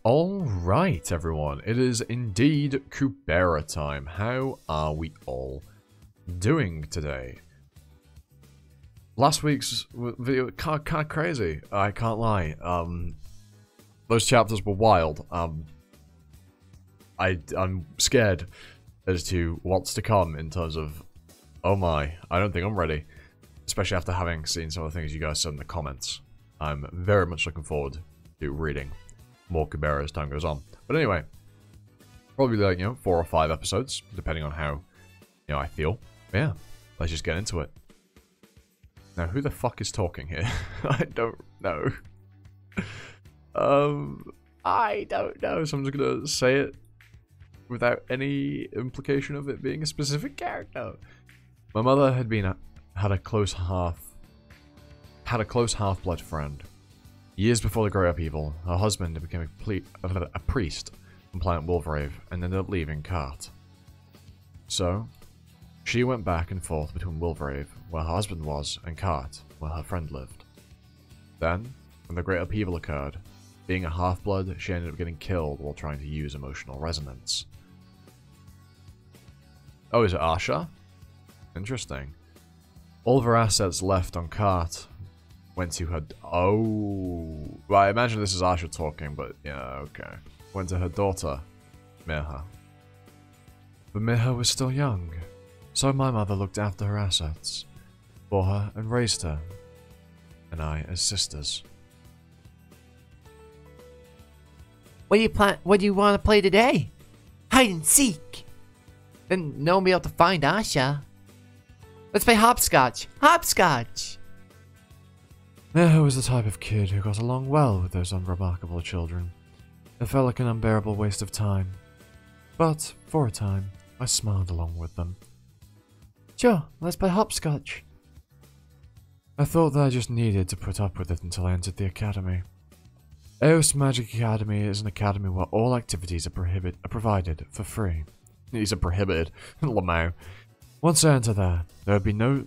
Alright, everyone. It is indeed Kubera time. How are we all doing today? Last week's video kind of crazy. I can't lie. Those chapters were wild. I'm scared as to what's to come in terms of, oh my, I don't think I'm ready. Especially after having seen some of the things you guys said in the comments. I'm very much looking forward to reading more Kubera as time goes on. But anyway, probably like, 4 or 5 episodes, depending on how, I feel. But yeah, let's just get into it. Now, who the fuck is talking here? I don't know. I don't know, so I'm just gonna say it without any implication of it being a specific character. My mother had a close half-blood friend. Years before the Great Upheaval, her husband became a priest on planet Wolverave and ended up leaving Cart. So, she went back and forth between Wolverave, where her husband was, and Cart, where her friend lived. Then, when the Great Upheaval occurred, being a half-blood, she ended up getting killed while trying to use emotional resonance. Oh, is it Asha? Interesting. All of her assets left on Cart went to her... Oh... Well, I imagine this is Asha talking, but yeah, okay. Went to her daughter, Mirha. But Mirha was still young, so my mother looked after her assets for her and raised her, and I as sisters. What do you want to play today? Hide and seek. Then no one will be able to find Asha. Let's play hopscotch. Hopscotch. Mirha was the type of kid who got along well with those unremarkable children. It felt like an unbearable waste of time. But, for a time, I smiled along with them. Sure, let's play hopscotch. I thought that I just needed to put up with it until I entered the academy. Eos Magic Academy is an academy where all activities are provided for free. These are prohibited. Lamau. Once I enter there would be no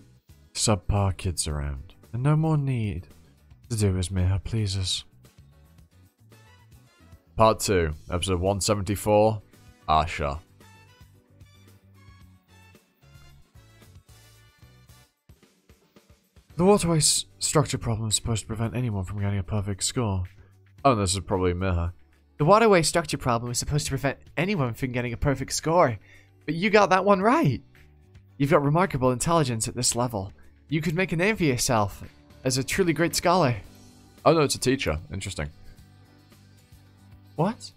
subpar kids around, and no more need to do as Mirha pleases. Part 2, episode 174, Asha. The waterway structure problem is supposed to prevent anyone from getting a perfect score. Oh, this is probably Mirha. The waterway structure problem is supposed to prevent anyone from getting a perfect score, but you got that one right. You've got remarkable intelligence at this level. You could make a name for yourself as a truly great scholar. Oh no, it's a teacher. Interesting. What?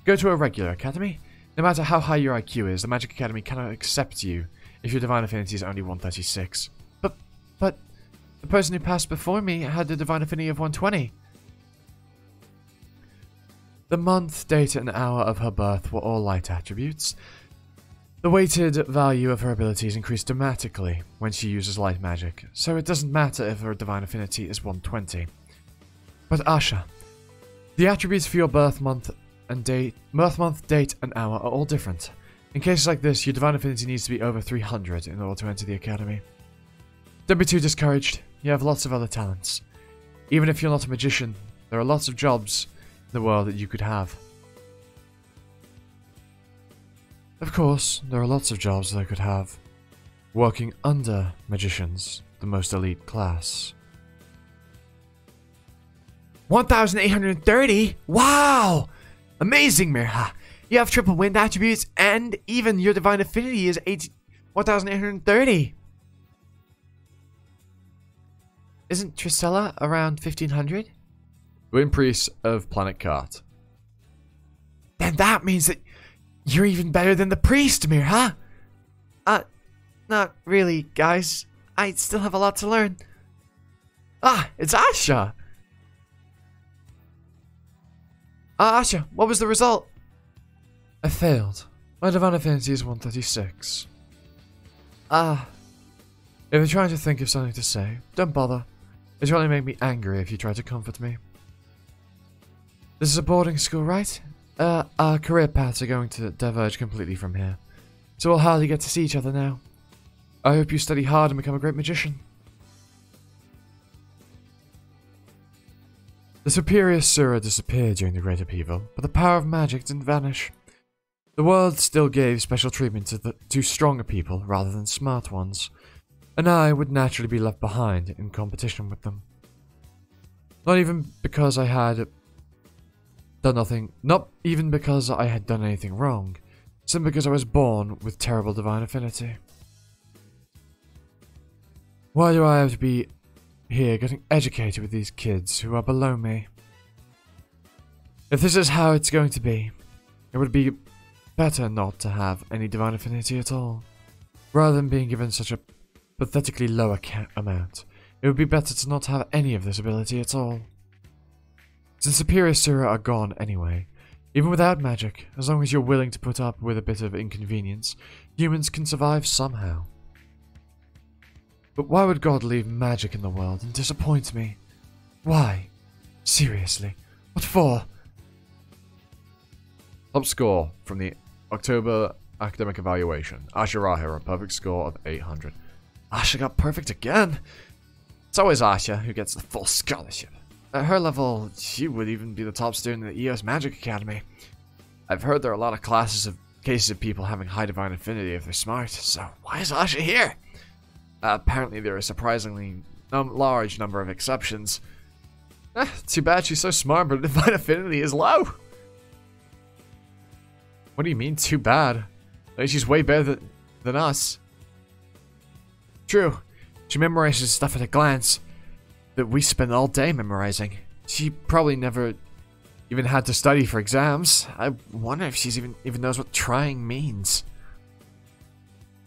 Go to a regular academy. No matter how high your IQ is, the Magic Academy cannot accept you if your Divine Affinity is only 136. But the person who passed before me had a Divine Affinity of 120. The month, date, and hour of her birth were all light attributes. The weighted value of her abilities increased dramatically when she uses light magic, so it doesn't matter if her Divine Affinity is 120. But Asha, the attributes for your birth month, date, and hour are all different. In cases like this, your Divine Affinity needs to be over 300 in order to enter the academy. Don't be too discouraged. You have lots of other talents. Even if you're not a magician, there are lots of jobs in the world that you could have. Of course, there are lots of jobs that I could have. Working under magicians, the most elite class. 1,830? Wow! Amazing, Mirha! You have triple wind attributes, and even your Divine Affinity is 1,830. Isn't Tricella around 1,500? Wind Priest of Planet Cart. Then that means that you're even better than the priest, Mirha! Not really, guys. I still have a lot to learn. Ah, it's Asha! Asha, what was the result? I failed. My Divine Affinity is 136. Ah. If you're trying to think of something to say, don't bother. It'll only make me angry if you try to comfort me. This is a boarding school, right? Our career paths are going to diverge completely from here, so we'll hardly get to see each other now. I hope you study hard and become a great magician. The superior Sura disappeared during the Great Upheaval, but the power of magic didn't vanish. The world still gave special treatment to stronger people rather than smart ones, and I would naturally be left behind in competition with them. Not even because I had done anything wrong, simply because I was born with terrible divine affinity. Why do I have to be here getting educated with these kids who are below me? If this is how it's going to be, it would be better not to have any divine affinity at all. Rather than being given such a pathetically low amount, it would be better to not have any of this ability at all. Since superior Sura are gone anyway, even without magic, as long as you're willing to put up with a bit of inconvenience, humans can survive somehow. But why would God leave magic in the world and disappoint me? Why? Seriously? What for? Top score from the October academic evaluation. Asha Rahir, a perfect score of 800. Asha got perfect again? It's always Asha who gets the full scholarship. At her level, she would even be the top student at the EOS Magic Academy. I've heard there are a lot of cases of people having high divine affinity if they're smart, so why is Asha here? Apparently there are a surprisingly large number of exceptions. Too bad she's so smart, but divine affinity is low. What do you mean, too bad? Like, she's way better than us. True. She memorizes stuff at a glance that we spend all day memorizing. She probably never even had to study for exams. I wonder if she's even knows what trying means.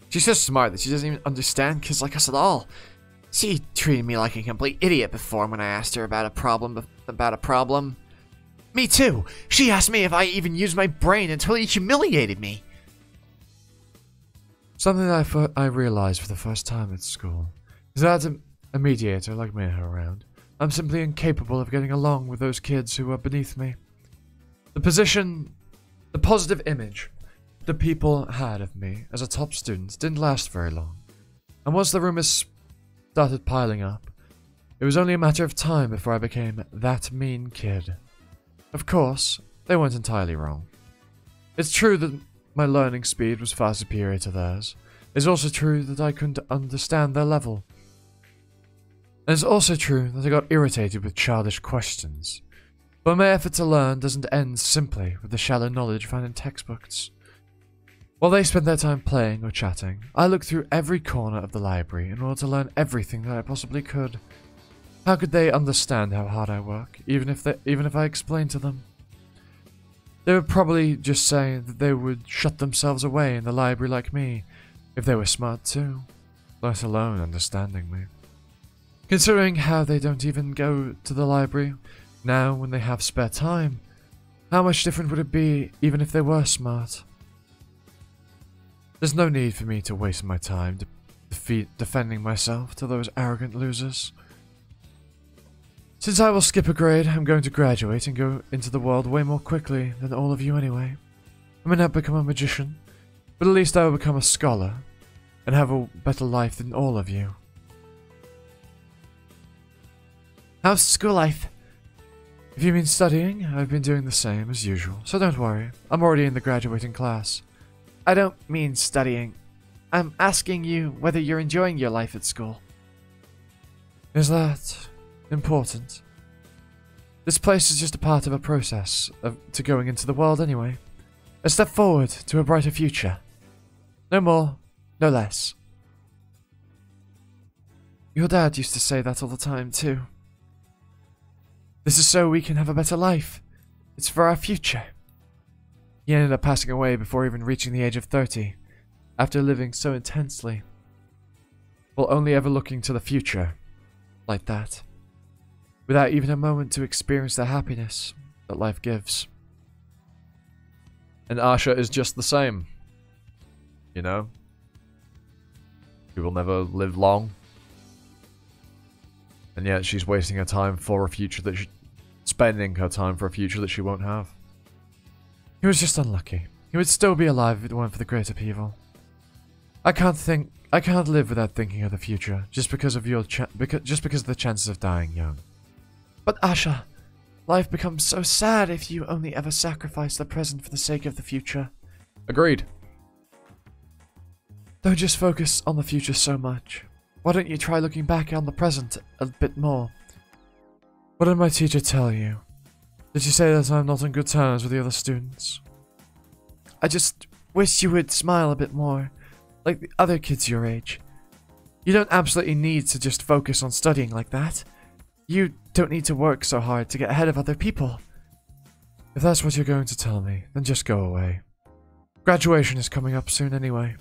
She's so smart that she doesn't even understand kids like us at all. She treated me like a complete idiot before when I asked her about a problem. Me too! She asked me if I even used my brain and totally humiliated me! Something that I realized for the first time at school is that a mediator like me around, I'm simply incapable of getting along with those kids who are beneath me. The positive image the people had of me as a top student didn't last very long, and once the rumors started piling up, it was only a matter of time before I became that mean kid. Of course, they weren't entirely wrong. It's true that my learning speed was far superior to theirs. It's also true that I couldn't understand their level. And it's also true that I got irritated with childish questions. But my effort to learn doesn't end simply with the shallow knowledge found in textbooks. While they spent their time playing or chatting, I looked through every corner of the library in order to learn everything that I possibly could. How could they understand how hard I work, even if I explained to them? They would probably just say that they would shut themselves away in the library like me, if they were smart too, let alone understanding me. Considering how they don't even go to the library now when they have spare time, how much different would it be even if they were smart? There's no need for me to waste my time defending myself to those arrogant losers. Since I will skip a grade, I'm going to graduate and go into the world way more quickly than all of you anyway. I may not become a magician, but at least I will become a scholar and have a better life than all of you. How's school life? If you mean studying, I've been doing the same as usual, so don't worry. I'm already in the graduating class. I don't mean studying. I'm asking you whether you're enjoying your life at school. Is that important? This place is just a part of a process to going into the world anyway. A step forward to a brighter future. No more, no less. Your dad used to say that all the time too. This is so we can have a better life. It's for our future. He ended up passing away before even reaching the age of 30, after living so intensely, while only ever looking to the future, like that, without even a moment to experience the happiness that life gives. And Asha is just the same. You know? She will never live long. And yet she's wasting her time for a future that spending her time for a future that she won't have. He was just unlucky. He would still be alive if it weren't for the Great Upheaval. I can't live without thinking of the future, just because of the chances of dying young. But Asha, Life becomes so sad if you only ever sacrifice the present for the sake of the future. Agreed. Don't just focus on the future so much. Why don't you try looking back on the present a bit more? What did my teacher tell you? Did she say that I'm not on good terms with the other students? I just wish you would smile a bit more, like the other kids your age. You don't absolutely need to just focus on studying like that. You don't need to work so hard to get ahead of other people. If that's what you're going to tell me, then just go away. Graduation is coming up soon anyway.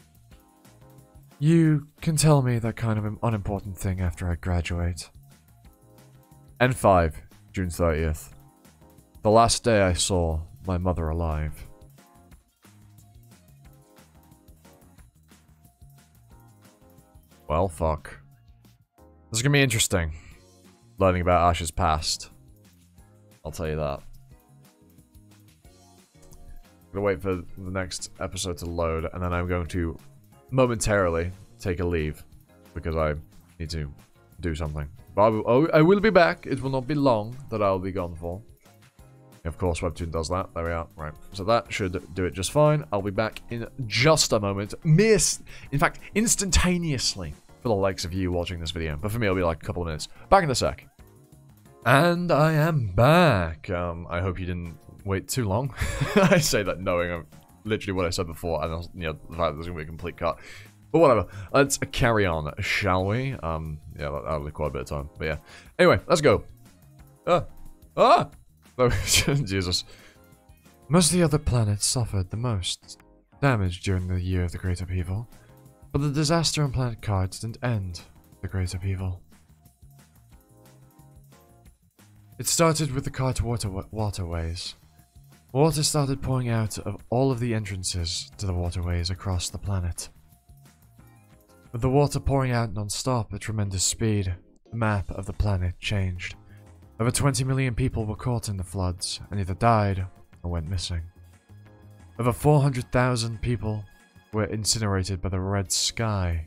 You can tell me that kind of unimportant thing after I graduate. N5, June 30th. The last day I saw my mother alive. Well, fuck. This is gonna be interesting. Learning about Asha's past. I'll tell you that. I'm gonna wait for the next episode to load, and then I'm going to momentarily take a leave because I need to do something. But I will be back. It will not be long that I'll be gone for. Of course, Webtoon does that. There we are. Right. So that should do it just fine. I'll be back in just a moment. In fact, instantaneously for the likes of you watching this video. But for me, it'll be like a couple of minutes. Back in a sec. And I am back. I hope you didn't wait too long. I say that knowing literally what I said before, and you know, the fact that there's gonna be a complete cut. But whatever. Let's carry on, shall we? Yeah, that'll be quite a bit of time. But yeah. Anyway, let's go. Oh, Jesus. Most of the other planets suffered the most damage during the year of the Great Upheaval, but the disaster on planet Card didn't end the Great Upheaval. It started with the Card waterways. Water started pouring out of all of the entrances to the waterways across the planet. With the water pouring out non-stop at tremendous speed, the map of the planet changed. Over 20 million people were caught in the floods and either died or went missing. Over 400,000 people were incinerated by the red sky.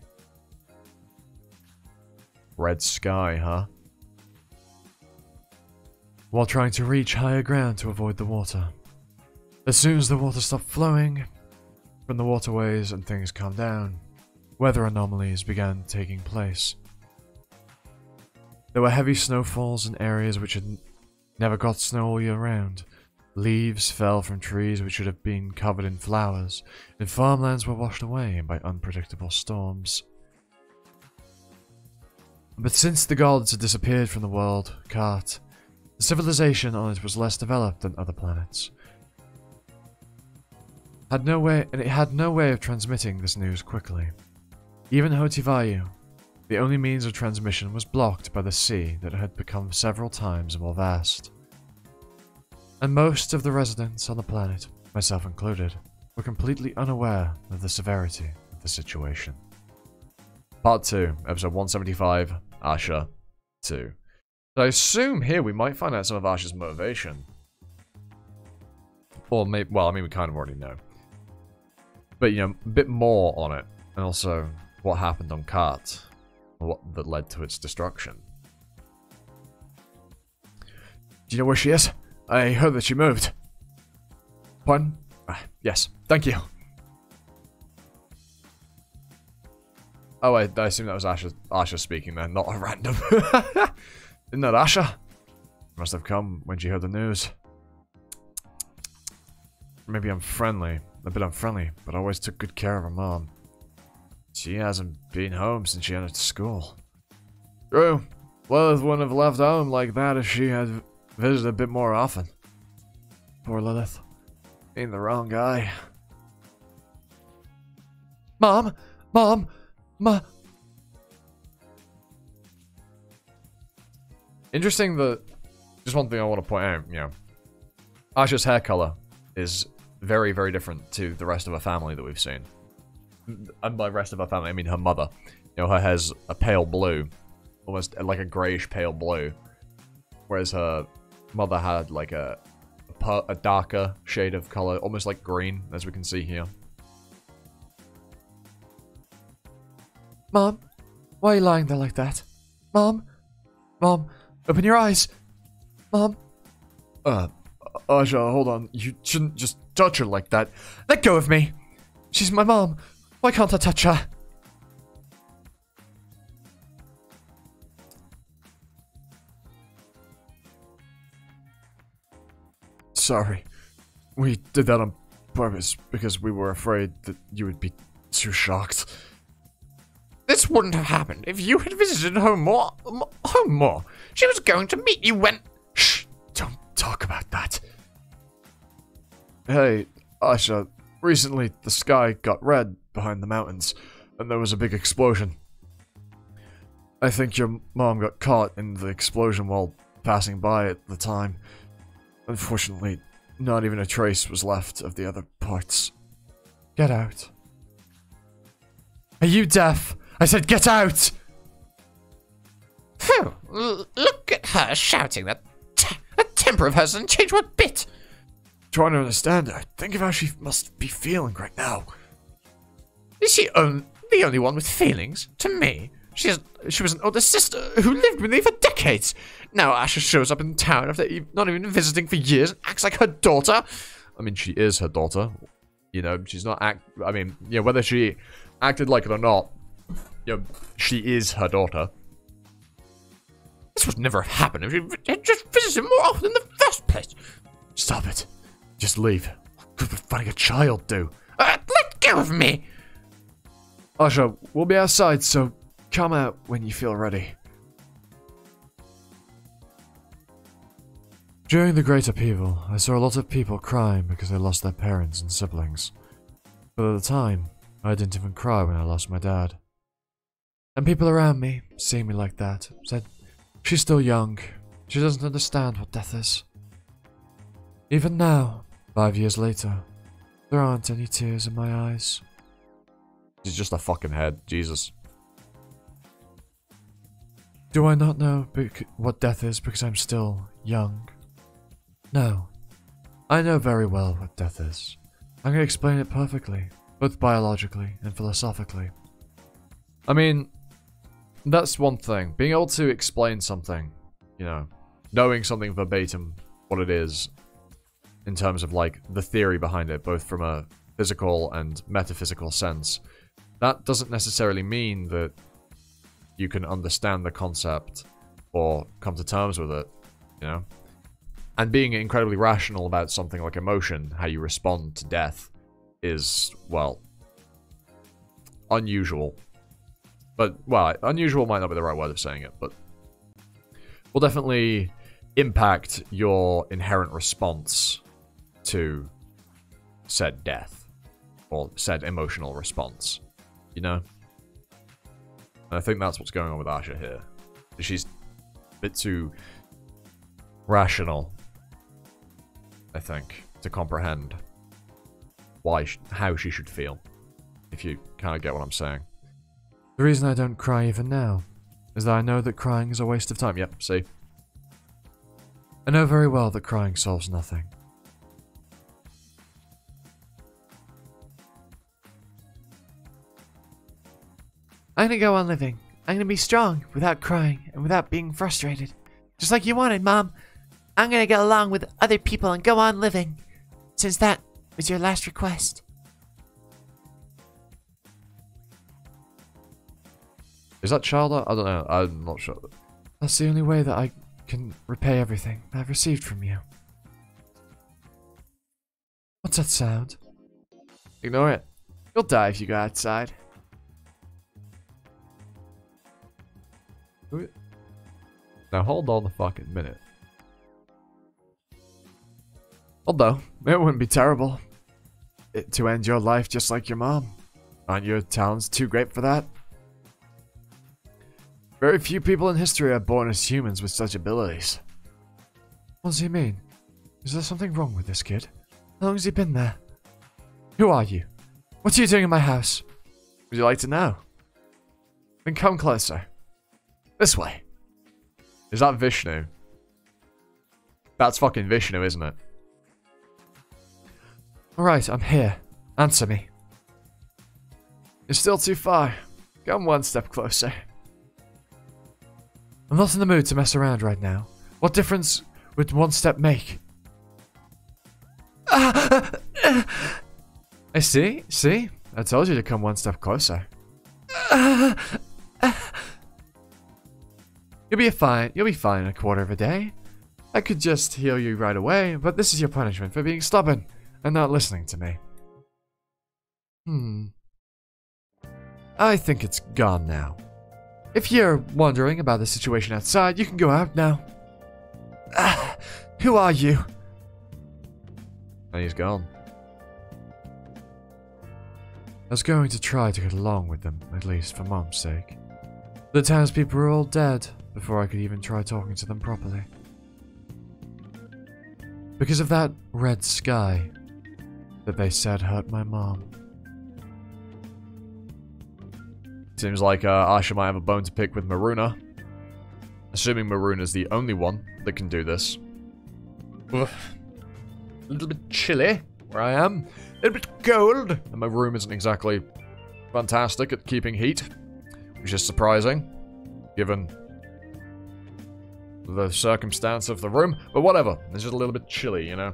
Red sky, huh? While trying to reach higher ground to avoid the water. As soon as the water stopped flowing from the waterways and things calmed down, weather anomalies began taking place. There were heavy snowfalls in areas which had never got snow all year round. Leaves fell from trees which should have been covered in flowers, and farmlands were washed away by unpredictable storms. But since the gods had disappeared from the world cart, the civilization on it was less developed than other planets. It had no way of transmitting this news quickly. Even Hotivayu, the only means of transmission, was blocked by the sea that had become several times more vast. And most of the residents on the planet, myself included, were completely unaware of the severity of the situation. Part 2, episode 175, Asha 2. So I assume here we might find out some of Asha's motivation. Or maybe, well, I mean, we kind of already know. But, you know, a bit more on it. And also, what happened on Kart. What that led to its destruction. Do you know where she is? I heard that she moved. Pardon? Yes, thank you. Oh, I assume that was Asha speaking then, not a random. Isn't that Asha? Must have come when she heard the news. Maybe I'm friendly, a bit unfriendly, but I always took good care of her mom. She hasn't been home since she entered school. True. Lilith wouldn't have left home like that if she had visited a bit more often. Poor Lilith. Ain't the wrong guy. Mom! Mom! Interesting that, just one thing I want to point out, you know, Asha's hair color is very, very different to the rest of her family that we've seen. And by rest of her family, I mean her mother. You know, her hair's a pale blue, almost like a greyish pale blue, whereas her mother had like a darker shade of color, almost like green, as we can see here. Mom, why are you lying there like that? Mom, Mom, open your eyes. Mom, Asha, hold on. You shouldn't just touch her like that. Let go of me! She's my mom. Why can't I touch her? Sorry. We did that on purpose because we were afraid that you would be too shocked. This wouldn't have happened if you had visited home more. She was going to meet you when... Shh! Don't talk about that. Hey, Asha, recently the sky got red behind the mountains, and there was a big explosion. I think your mom got caught in the explosion while passing by at the time. Unfortunately, not even a trace was left of the other parts. Get out. Are you deaf? I said get out! Phew, look at her shouting. That temper of hers doesn't change one bit. Trying to understand her. Think of how she must be feeling right now. Is she the only one with feelings? To me, she was an older sister who lived with me for decades. Now Asha shows up in town after not even visiting for years and acts like her daughter. I mean, she is her daughter. You know, she's not I mean, yeah, whether she acted like it or not, you know, she is her daughter. This would never have happened if she had just visited more often in the first place. Stop it. Just leave. What would finding a child do? Let go of me! Asha, we'll be outside, so come out when you feel ready. During the Great Upheaval, I saw a lot of people crying because they lost their parents and siblings. But at the time, I didn't even cry when I lost my dad. And people around me, seeing me like that, said, she's still young, she doesn't understand what death is. Even now, 5 years later, there aren't any tears in my eyes. She's just a fucking head, Jesus. Do I not know what death is because I'm still young? No. I know very well what death is. I'm going to explain it perfectly, both biologically and philosophically. I mean, that's one thing. Being able to explain something, you know, knowing something verbatim, what it is, in terms of, like, the theory behind it, both from a physical and metaphysical sense, that doesn't necessarily mean that you can understand the concept or come to terms with it, you know? And being incredibly rational about something like emotion, how you respond to death, is, well, unusual. But, well, unusual might not be the right word of saying it, but will definitely impact your inherent response to said death, or said emotional response, you know? And I think that's what's going on with Asha here. She's a bit too rational, I think, to comprehend how she should feel, if you kind of get what I'm saying. The reason I don't cry even now is that I know that crying is a waste of time. Yep, see? I know very well that crying solves nothing. I'm gonna go on living. I'm gonna be strong without crying and without being frustrated. Just like you wanted, Mom. I'm gonna get along with other people and go on living. Since that was your last request. Is that child? I don't know. I'm not sure. That's the only way that I can repay everything I've received from you. What's that sound? Ignore it. You'll die if you go outside. Now hold on a fucking minute. Although, it wouldn't be terrible to end your life just like your mom. Aren't your talents too great for that? Very few people in history are born as humans with such abilities. What does he mean? Is there something wrong with this kid? How long has he been there? Who are you? What are you doing in my house? Would you like to know? Then come closer. This way. Is that Vishnu? That's fucking Vishnu, isn't it? Alright, I'm here. Answer me. You're still too far. Come one step closer. I'm not in the mood to mess around right now. What difference would one step make? I see. I told you to come one step closer. You'll be fine in a quarter of a day. I could just heal you right away, but this is your punishment for being stubborn and not listening to me. I think it's gone now. If you're wondering about the situation outside, you can go out now. Who are you? And he's gone. I was going to try to get along with them, at least for Mom's sake. The townspeople were all dead before I could even try talking to them properly. Because of that red sky that they said hurt my mom. Seems like Asha might have a bone to pick with Maruna. Assuming Maruna's the only one that can do this. Oof. A little bit chilly where I am. A little bit cold. And my room isn't exactly fantastic at keeping heat. Which is surprising, given the circumstance of the room. But whatever. It's just a little bit chilly, you know.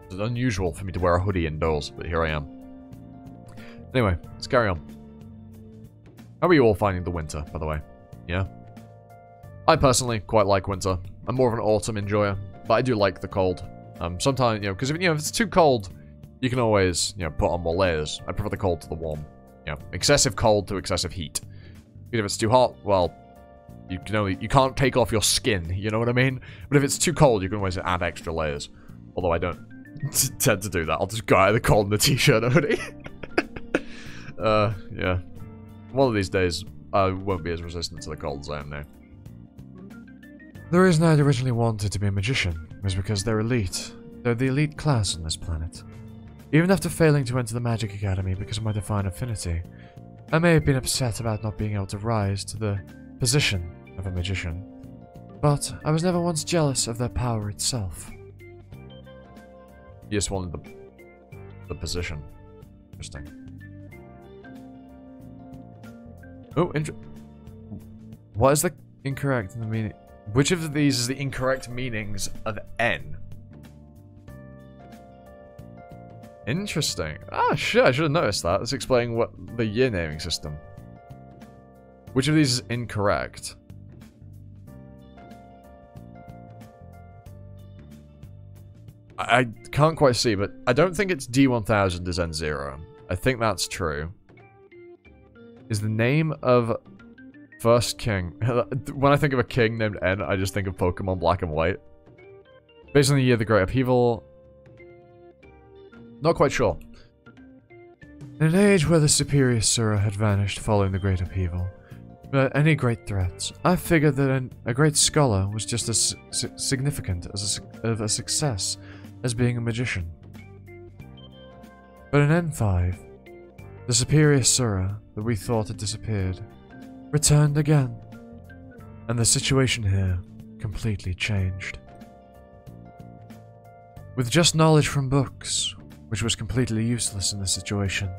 It's unusual for me to wear a hoodie indoors, but here I am. Anyway, let's carry on. How are you all finding the winter, by the way? Yeah? I personally quite like winter. I'm more of an autumn enjoyer, but I do like the cold. Sometimes, you know, because if it's too cold, you can always, put on more layers. I prefer the cold to the warm. Excessive cold to excessive heat. If it's too hot, well, you can't take off your skin, you know what I mean? But if it's too cold, you can always add extra layers. Although I don't tend to do that. I'll just go out of the cold in a t-shirt and hoodie. Yeah. One of these days, I won't be as resistant to the cold as I am now. The reason I'd originally wanted to be a magician was because they're elite. They're the elite class on this planet. Even after failing to enter the Magic Academy because of my divine affinity, I may have been upset about not being able to rise to the position of a magician, but I was never once jealous of their power itself. You just wanted the position. Interesting. Oh, what is the incorrect in the meaning? Which of these is the incorrect meanings of N? Interesting. Ah, shit, I should have noticed that. Let's explain what the year naming system. Which of these is incorrect? I can't quite see, but I don't think it's D1000 is N0. I think that's true. Is the name of first king... When I think of a king named N, I just think of Pokemon Black and White. Based on the year of the Great Upheaval... Not quite sure. In an age where the superior Sura had vanished following the Great Upheaval, without any great threats, I figured that a great scholar was just as significant as a success as being a magician. But in N5, the superior Sura that we thought had disappeared returned again, and the situation here completely changed. With just knowledge from books, which was completely useless in this situation,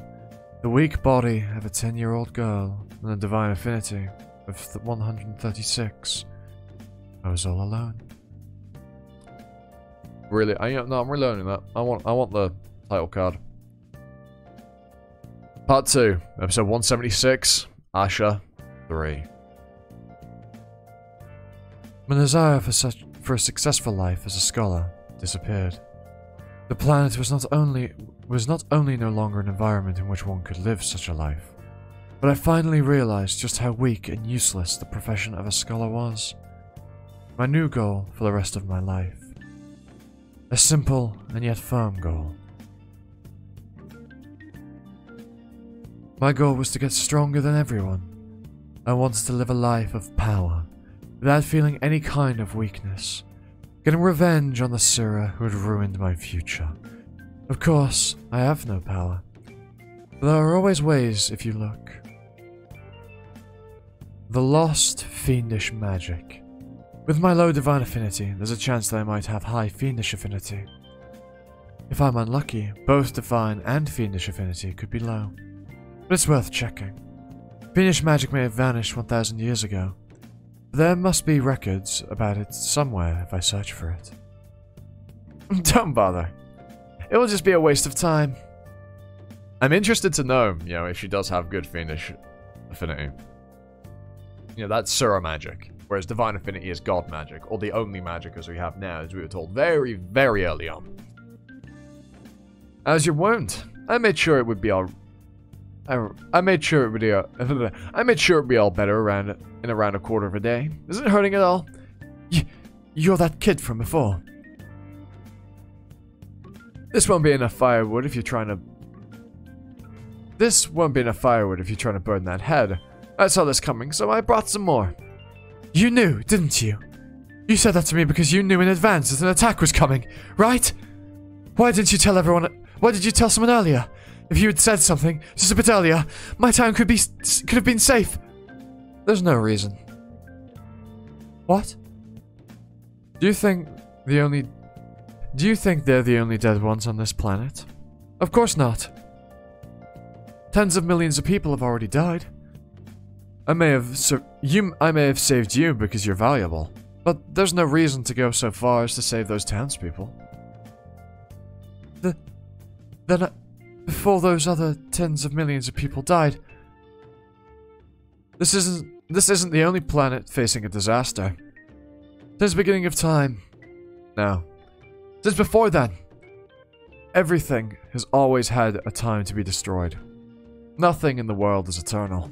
the weak body of a 10-year-old girl, and a divine affinity of 136, I was all alone. Really? No, I'm relearning that. I want the title card. Part 2, episode 176, Asha 3. My desire for a successful life as a scholar disappeared. The planet was not only no longer an environment in which one could live such a life, but I finally realized just how weak and useless the profession of a scholar was. My new goal for the rest of my life. A simple and yet firm goal. My goal was to get stronger than everyone. I wanted to live a life of power, without feeling any kind of weakness. Getting revenge on the Sura who had ruined my future. Of course, I have no power. But there are always ways if you look. The lost fiendish magic. With my low divine affinity, there's a chance that I might have high fiendish affinity. If I'm unlucky, both divine and fiendish affinity could be low. But it's worth checking. Fiendish magic may have vanished 1,000 years ago. There must be records about it somewhere if I search for it. Don't bother. it will just be a waste of time. I'm interested to know, you know, if she does have good fiendish affinity. You know, that's Sura magic, whereas divine affinity is god magic, or the only magic as we have now, as we were told very, very early on. As you won't, I made sure it would be all. I made sure it would be. I made sure it'd be all better in around a quarter of a day. Isn't it hurting at all? You're that kid from before. This won't be enough firewood if you're trying to. This won't be enough firewood if you're trying to burn that head. I saw this coming, so I brought some more. You knew, didn't you? You said that to me because you knew in advance that an attack was coming, right? Why didn't you tell everyone? Why did you tell someone earlier? If you had said something just a bit earlier, my town could have been safe. There's no reason. What? Do you think they're the only dead ones on this planet? Of course not. Tens of millions of people have already died. I may have saved you because you're valuable, but there's no reason to go so far as to save those townspeople. Before those other tens of millions of people died, this isn't the only planet facing a disaster. Since the beginning of time, no, since before then, everything has always had a time to be destroyed. Nothing in the world is eternal.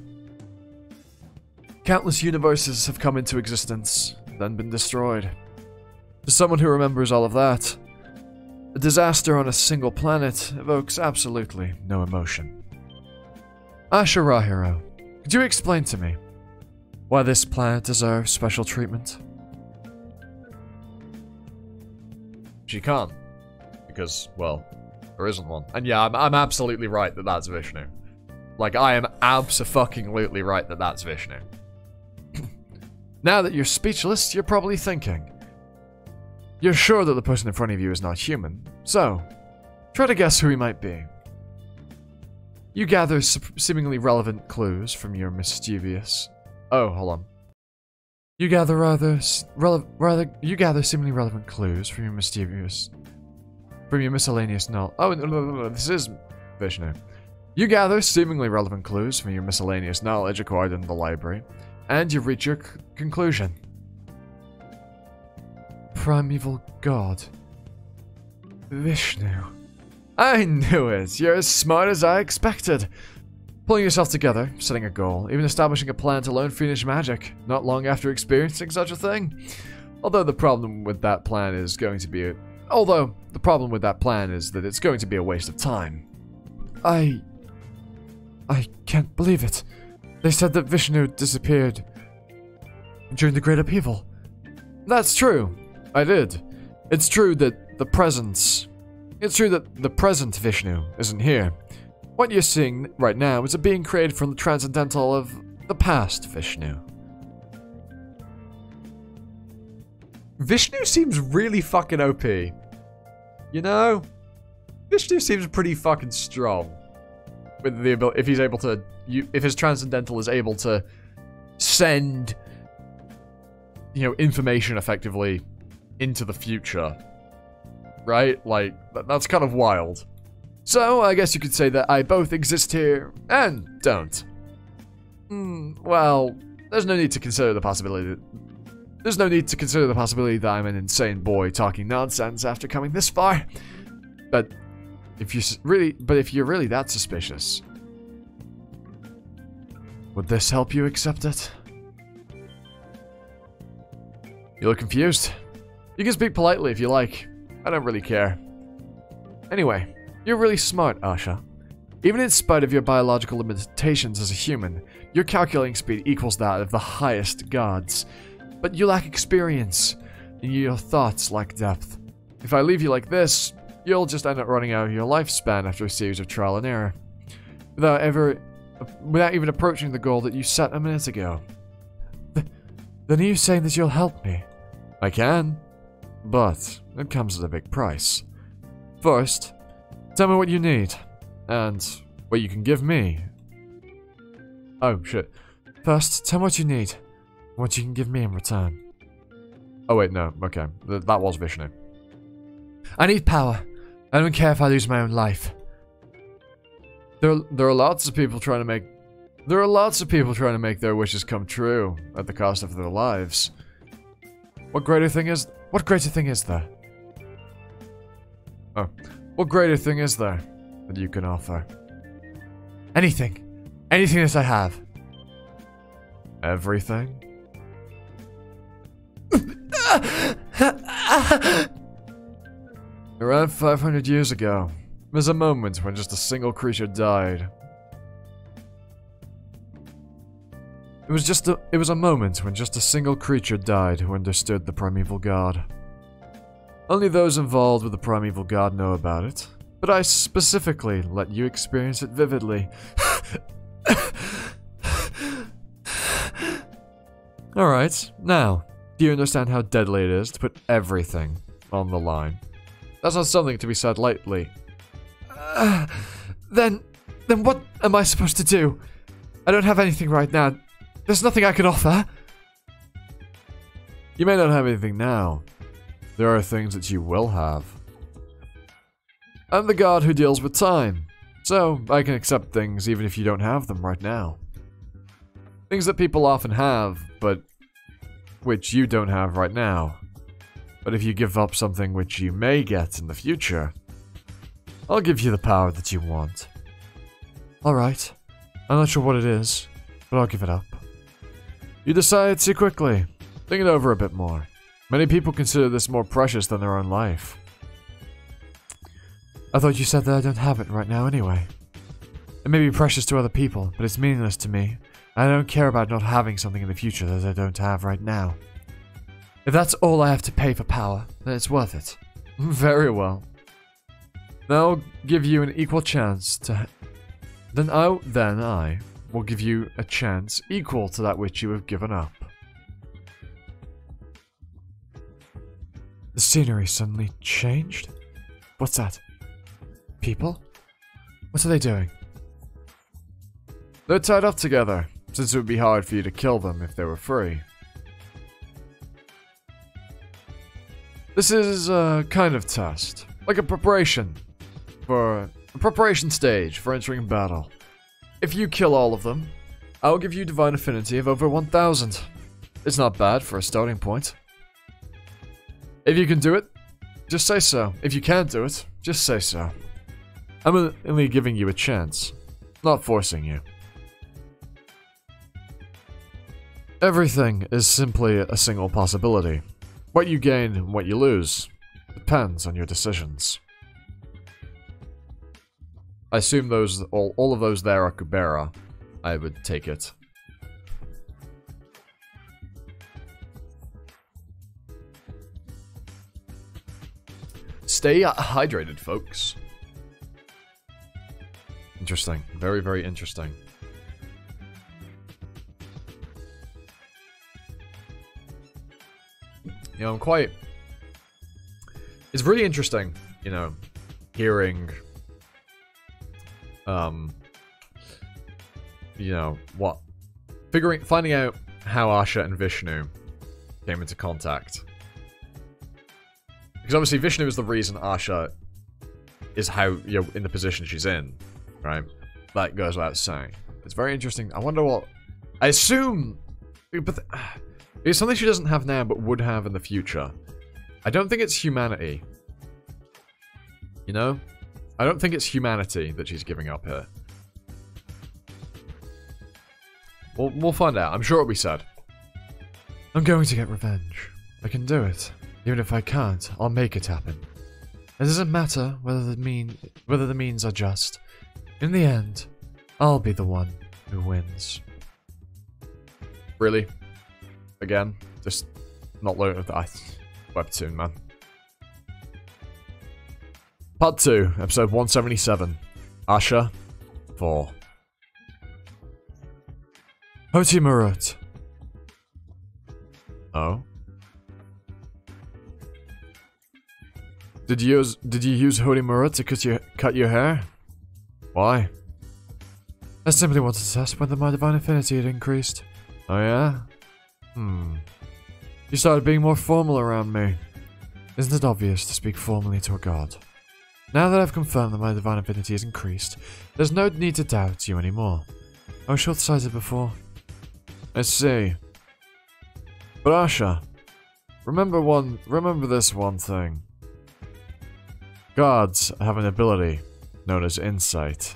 Countless universes have come into existence, then been destroyed. To someone who remembers all of that, a disaster on a single planet evokes absolutely no emotion. Asha Rahiro, could you explain to me why this planet deserves special treatment? She can't. Because, well, there isn't one. And yeah, I'm absolutely right that that's Vishnu. Like, I am abso-fucking-lutely right that that's Vishnu. Now that you're speechless, you're probably thinking. You're sure that the person in front of you is not human, so try to guess who he might be. You gather seemingly relevant clues from your mischievous... Oh, hold on. You gather seemingly relevant clues from your mischievous... From your miscellaneous knowledge... Oh, no, this is Vishnu. You gather seemingly relevant clues from your miscellaneous knowledge acquired in the library, and you reach your conclusion. Primeval God. Vishnu. I knew it! You're as smart as I expected! Pulling yourself together, setting a goal, even establishing a plan to learn fiendish magic, not long after experiencing such a thing. Although the problem with that plan is that it's going to be a waste of time. I can't believe it. They said that Vishnu disappeared during the Great Upheaval. That's true. I did. It's true that the present Vishnu isn't here. What you're seeing right now is a being created from the transcendental of the past Vishnu. Vishnu seems really fucking OP. You know? Vishnu seems pretty fucking strong. With the ability, if his transcendental is able to send, information effectively into the future, right? Like, that's kind of wild. So, I guess you could say that I both exist here and don't. Well, there's no need to consider the possibility that I'm an insane boy talking nonsense after coming this far. But if you're really that suspicious, would this help you accept it? You look confused. You can speak politely if you like. I don't really care. Anyway, you're really smart, Asha. Even in spite of your biological limitations as a human, your calculating speed equals that of the highest gods. But you lack experience, and your thoughts lack depth. If I leave you like this, you'll just end up running out of your lifespan after a series of trial and error, without even approaching the goal that you set a minute ago. Then are you saying that you'll help me? I can, but it comes at a big price. First, tell me what you need, and what you can give me. Oh, shit. First, tell me what you need, and what you can give me in return. Oh wait, no, okay. That was Vishnu. I need power. I don't care if I lose my own life. There are lots of people trying to make their wishes come true at the cost of their lives. What greater thing is there? Oh, what greater thing is there that you can offer? Anything. Anything that I have. Everything? Around 500 years ago, there was a moment when just a single creature died. It was a moment when just a single creature died who understood the primeval god. Only those involved with the primeval god know about it, but I specifically let you experience it vividly. Alright, now, do you understand how deadly it is to put everything on the line? That's not something to be said lightly. Then what am I supposed to do? I don't have anything right now. There's nothing I can offer. You may not have anything now. There are things that you will have. I'm the god who deals with time, so I can accept things even if you don't have them right now. Things that people often have, but which you don't have right now. But if you give up something which you may get in the future, I'll give you the power that you want. Alright. I'm not sure what it is, but I'll give it up. You decided too quickly. Think it over a bit more. Many people consider this more precious than their own life. I thought you said that I don't have it right now anyway. It may be precious to other people, but it's meaningless to me. I don't care about not having something in the future that I don't have right now. If that's all I have to pay for power, then it's worth it. Very well. Now I'll give you an equal chance to... Then I will give you a chance equal to that which you have given up. The scenery suddenly changed? What's that? People? What are they doing? They're tied up together, since it would be hard for you to kill them if they were free. This is a kind of test, like a preparation stage for entering battle. If you kill all of them, I'll give you divine affinity of over 1000. It's not bad for a starting point. If you can do it, just say so. If you can't do it, just say so. I'm only giving you a chance, not forcing you. Everything is simply a single possibility. What you gain and what you lose depends on your decisions. I assume all of those there are Kubera. I would take it. Stay hydrated, folks. Interesting. Very, very interesting. You know, it's really interesting, you know, hearing, you know, finding out how Asha and Vishnu came into contact. Because obviously Vishnu is the reason Asha is in the position she's in, right? That goes without saying. It's very interesting. I wonder what... I assume... But it's something she doesn't have now, but would have in the future. I don't think it's humanity. You know? I don't think it's humanity that she's giving up here. We'll find out. I'm sure it'll be said. I'm going to get revenge. I can do it. Even if I can't, I'll make it happen. It doesn't matter whether the means are just. In the end, I'll be the one who wins. Really? Again? Just not learn that. Webtoon, man. Part 2, episode 177. Asha 4. Hoti Marut. Oh? Did you use Hoti Marut to cut your hair? Why? I simply wanted to test whether my divine affinity had increased. Oh yeah? You started being more formal around me. Isn't it obvious to speak formally to a god? Now that I've confirmed that my divine affinity is increased, there's no need to doubt you anymore. I was short-sighted before. I see. But Asha, remember this one thing. Gods have an ability known as insight.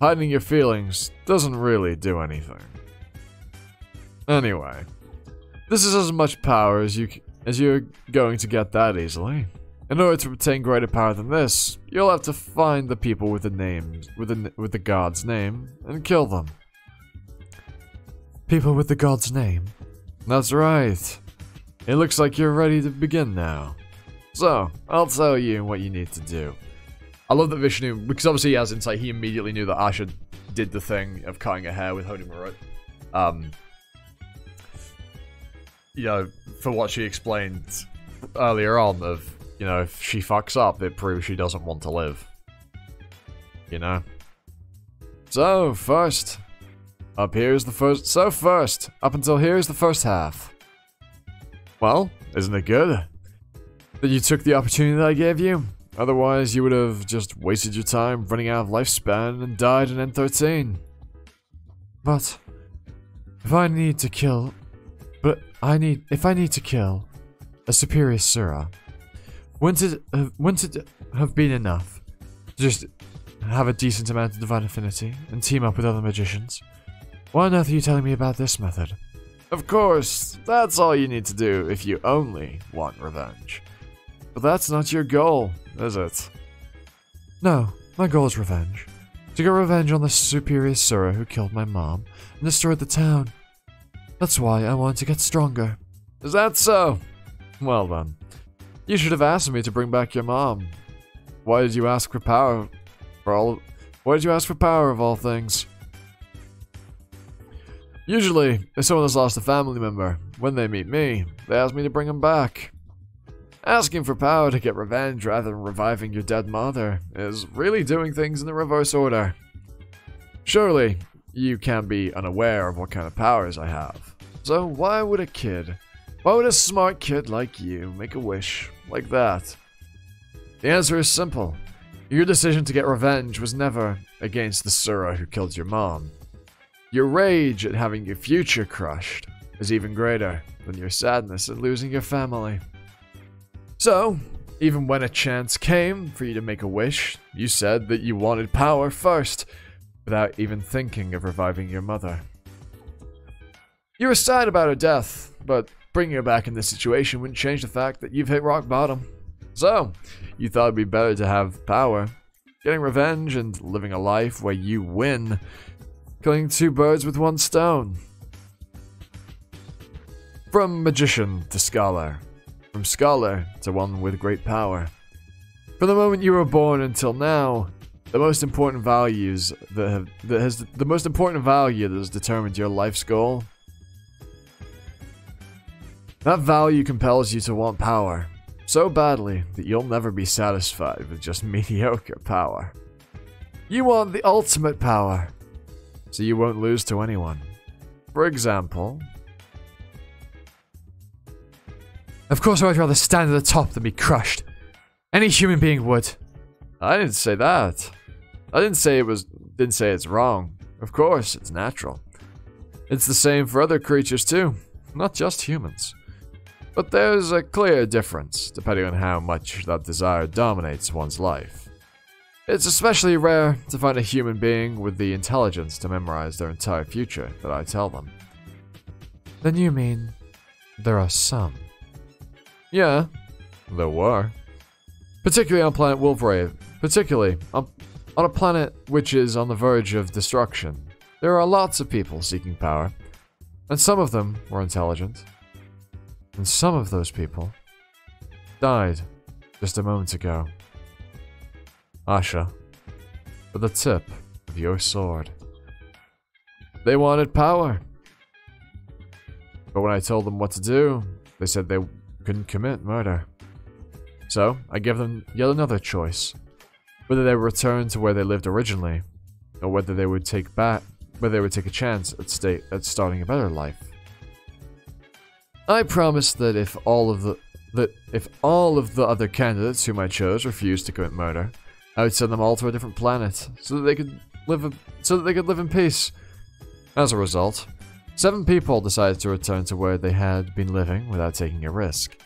Hiding your feelings doesn't really do anything. Anyway, this is as much power as you're going to get that easily. In order to obtain greater power than this, you'll have to find the people with the names with the god's name and kill them. People with the god's name? That's right. It looks like you're ready to begin now. So, I'll tell you what you need to do. I love that Vishnu, because obviously he has insight, he immediately knew that Asha did the thing of cutting her hair with holding her up. You know, for what she explained earlier on of, you know, if she fucks up, it proves she doesn't want to live. You know? So, first, up until here's the first half. Well, isn't it good? That you took the opportunity that I gave you? Otherwise, you would have just wasted your time running out of lifespan and died in N13. But, if I need to kill a superior Sura, wouldn't it have been enough to just have a decent amount of divine affinity and team up with other magicians? Why on earth are you telling me about this method? Of course, that's all you need to do if you only want revenge. But that's not your goal, is it? No, my goal is revenge. To get revenge on the superior Sura who killed my mom and destroyed the town. That's why I want to get stronger. Is that so? Well then, you should have asked me to bring back your mom. Why did you ask for power of all things? Usually, if someone has lost a family member, when they meet me, they ask me to bring him back. Asking for power to get revenge rather than reviving your dead mother is really doing things in the reverse order. Surely, you can't be unaware of what kind of powers I have. So why would a smart kid like you make a wish like that? The answer is simple. Your decision to get revenge was never against the Sura who killed your mom. Your rage at having your future crushed is even greater than your sadness at losing your family. So, even when a chance came for you to make a wish, you said that you wanted power first, without even thinking of reviving your mother. You were sad about her death, but bringing her back in this situation wouldn't change the fact that you've hit rock bottom. So, you thought it'd be better to have power, getting revenge and living a life where you win, killing two birds with one stone. From magician to scholar. From scholar to one with great power. From the moment you were born until now, the most important value that has determined your life's goal. That value compels you to want power so badly that you'll never be satisfied with just mediocre power. You want the ultimate power, so you won't lose to anyone. For example, of course I'd rather stand at the top than be crushed. Any human being would. I didn't say that. I didn't say it's wrong. Of course, it's natural. It's the same for other creatures too, not just humans. But there's a clear difference, depending on how much that desire dominates one's life. It's especially rare to find a human being with the intelligence to memorize their entire future that I tell them. Then you mean there are some? Yeah, there were. Particularly on planet Wolfrave. Particularly on a planet which is on the verge of destruction. There are lots of people seeking power, and some of them were intelligent. And some of those people died just a moment ago. Asha, with the tip of your sword. They wanted power. But when I told them what to do, they said they couldn't commit murder. So, I gave them yet another choice. Whether they would return to where they lived originally, or whether they would take a chance at starting a better life. I promised that if all of that if all of the other candidates whom I chose refused to commit murder, I would send them all to a different planet so that they could live in peace. As a result, 7 people decided to return to where they had been living without taking a risk,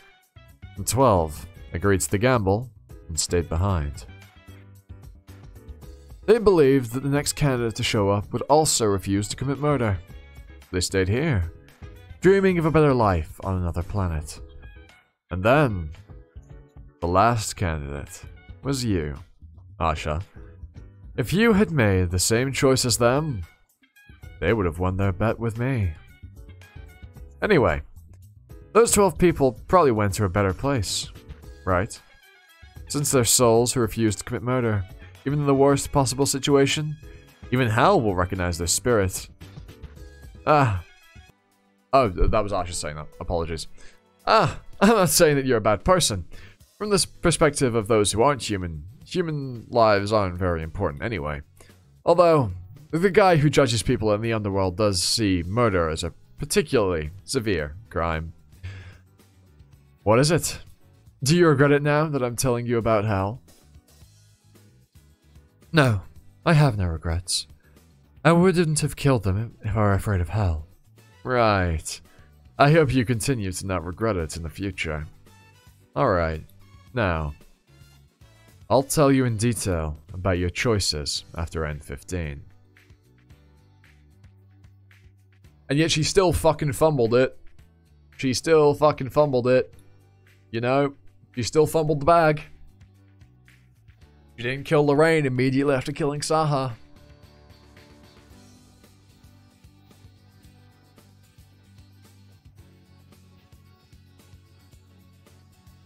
and 12 agreed to the gamble and stayed behind. They believed that the next candidate to show up would also refuse to commit murder. They stayed here, dreaming of a better life on another planet. And then, the last candidate was you, Asha. If you had made the same choice as them, they would have won their bet with me. Anyway, those 12 people probably went to a better place, right? Since they're souls who refused to commit murder, even in the worst possible situation, even hell will recognize their spirit. Oh, that was Asha saying that. Apologies. I'm not saying that you're a bad person. From this perspective of those who aren't human, human lives aren't very important anyway. Although, the guy who judges people in the underworld does see murder as a particularly severe crime. What is it? Do you regret it now that I'm telling you about hell? No, I have no regrets. I wouldn't have killed them if I were afraid of hell. Right. I hope you continue to not regret it in the future. Alright, now, I'll tell you in detail about your choices after End 15. And yet she still fucking fumbled it. She still fucking fumbled it. You know, she still fumbled the bag. She didn't kill Lorraine immediately after killing Saha.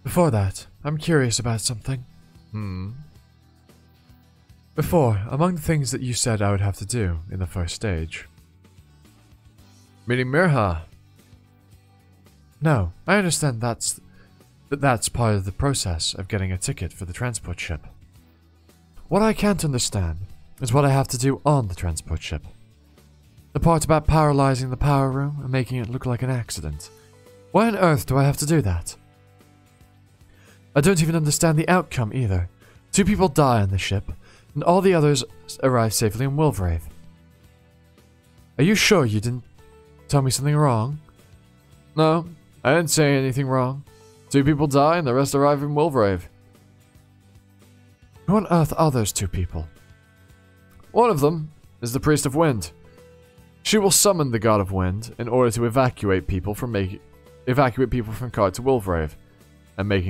Before that, I'm curious about something. Before, among the things that you said I would have to do in the first stage. Meaning Mirha. No, I understand that's part of the process of getting a ticket for the transport ship. What I can't understand is what I have to do on the transport ship. The part about paralyzing the power room and making it look like an accident. Why on earth do I have to do that? I don't even understand the outcome either. 2 people die on the ship, and all the others arrive safely in Wilvrave. Are you sure you didn't tell me something wrong? No, I didn't say anything wrong. 2 people die and the rest arrive in Wilvrave. Who on earth are those 2 people? One of them is the Priest of Wind. She will summon the God of Wind in order to evacuate people from Card to Wilvrave, and make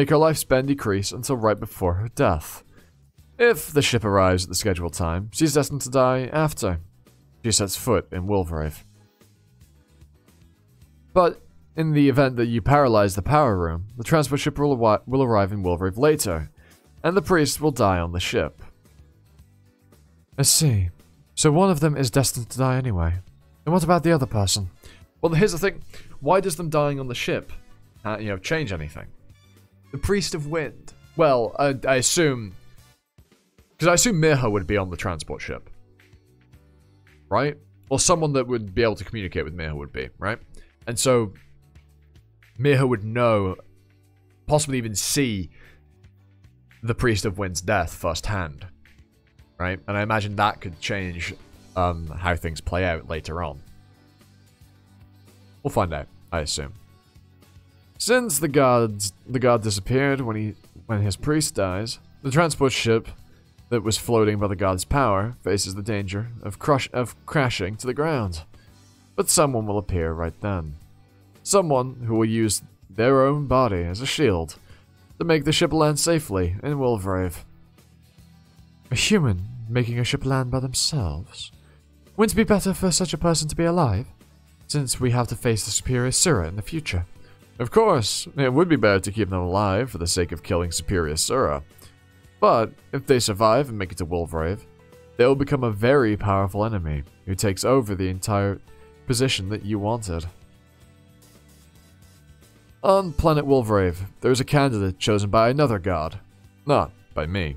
her lifespan decrease until right before her death. If the ship arrives at the scheduled time, she's destined to die after she sets foot in Wilvrave. But in the event that you paralyze the power room, the transport ship will arrive in Wilvrave later, and the priest will die on the ship. I see. So one of them is destined to die anyway. And what about the other person? Well, here's the thing. Why does them dying on the ship, change anything? The Priest of Wind. Well, I assume... Because I assume Mirha would be on the transport ship. Right? Or someone that would be able to communicate with Mirha would be, right? And so, Mirha would know, possibly even see, the Priest of Wind's death firsthand. Right? And I imagine that could change how things play out later on. We'll find out, I assume. Since the god disappeared when his priest dies, the transport ship that was floating by the god's power faces the danger of crashing to the ground. But someone will appear right then. Someone who will use their own body as a shield to make the ship land safely in Wilvrave. A human making a ship land by themselves? Wouldn't it be better for such a person to be alive, since we have to face the Superior Sura in the future? Of course, it would be better to keep them alive for the sake of killing Superior Sura. But if they survive and make it to Wilvrave, they will become a very powerful enemy who takes over the entire position that you wanted. On planet Wilvrave, there is a candidate chosen by another god, not by me.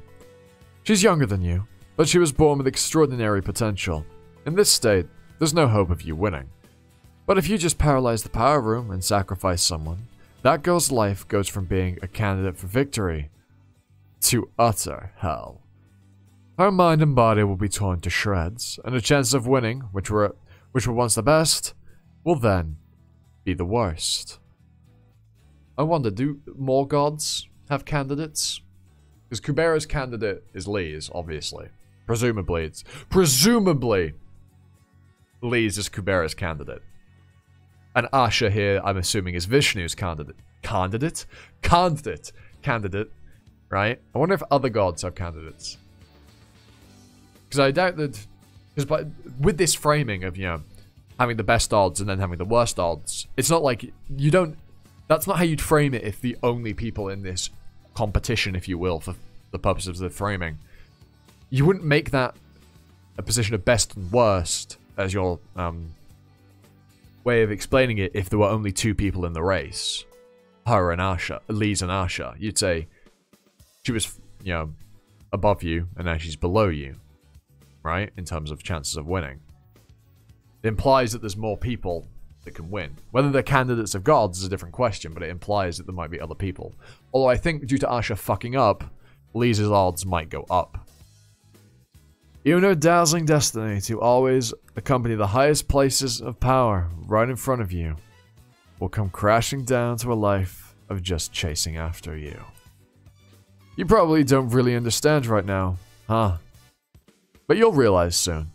She's younger than you, but she was born with extraordinary potential. In this state, there's no hope of you winning. But if you just paralyze the power room and sacrifice someone, That girl's life goes from being a candidate for victory to utter hell. Her mind and body will be torn to shreds, and the chances of winning, which were once the best, will then be the worst. I wonder, do more gods have candidates? Because Kubera's candidate is Lee's, obviously. Presumably, Lee's is Kubera's candidate. And Asha here, I'm assuming, is Vishnu's candidate. Candidate, right? I wonder if other gods have candidates. Because I doubt that... Because with this framing of, you know, having the best odds and then having the worst odds, it's not like you don't... That's not how you'd frame it if the only people in this competition, if you will, for the purposes of the framing. You wouldn't make that a position of best and worst as your way of explaining it if there were only two people in the race. Her and Asha. Lee's and Asha. You'd say she was, you know, above you and now she's below you. Right? In terms of chances of winning. It implies that there's more people that can win. Whether they're candidates of gods is a different question, but it implies that there might be other people. Although I think due to Asha fucking up, Lee's odds might go up. You know dazzling destiny to always accompany the highest places of power right in front of you will come crashing down to a life of just chasing after you. You probably don't really understand right now, huh? But you'll realize soon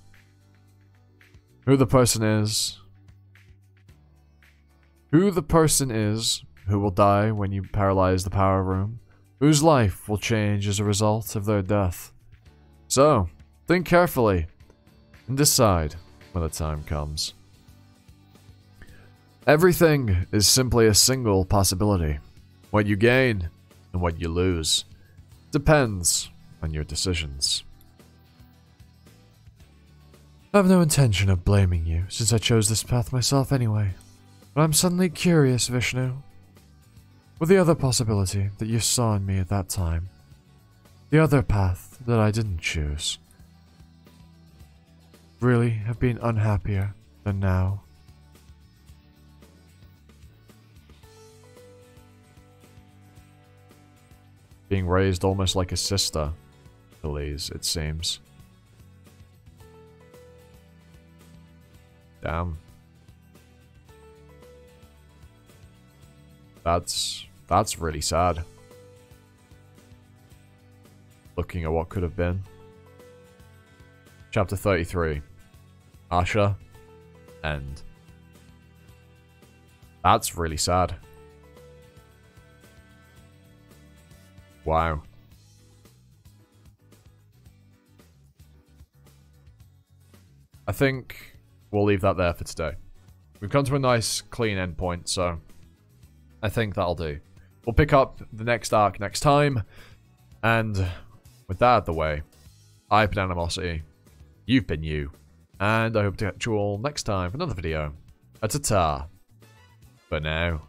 who the person is. Who the person is who will die when you paralyze the power room. Whose life will change as a result of their death. So, think carefully and decide when the time comes. Everything is simply a single possibility. What you gain and what you lose depends on your decisions. I have no intention of blaming you, since I chose this path myself anyway. But I'm suddenly curious, Vishnu. With the other possibility that you saw in me at that time, the other path that I didn't choose, really have been unhappier than now. Being raised almost like a sister, Elise, it seems. Damn. That's really sad. Looking at what could have been. Chapter 33. Asha. End. That's really sad. Wow. I think we'll leave that there for today. We've come to a nice, clean endpoint, so I think that'll do. We'll pick up the next arc next time, and with that out of the way, I've been Animosity, you've been you, and I hope to catch you all next time for another video. Ta-ta for now.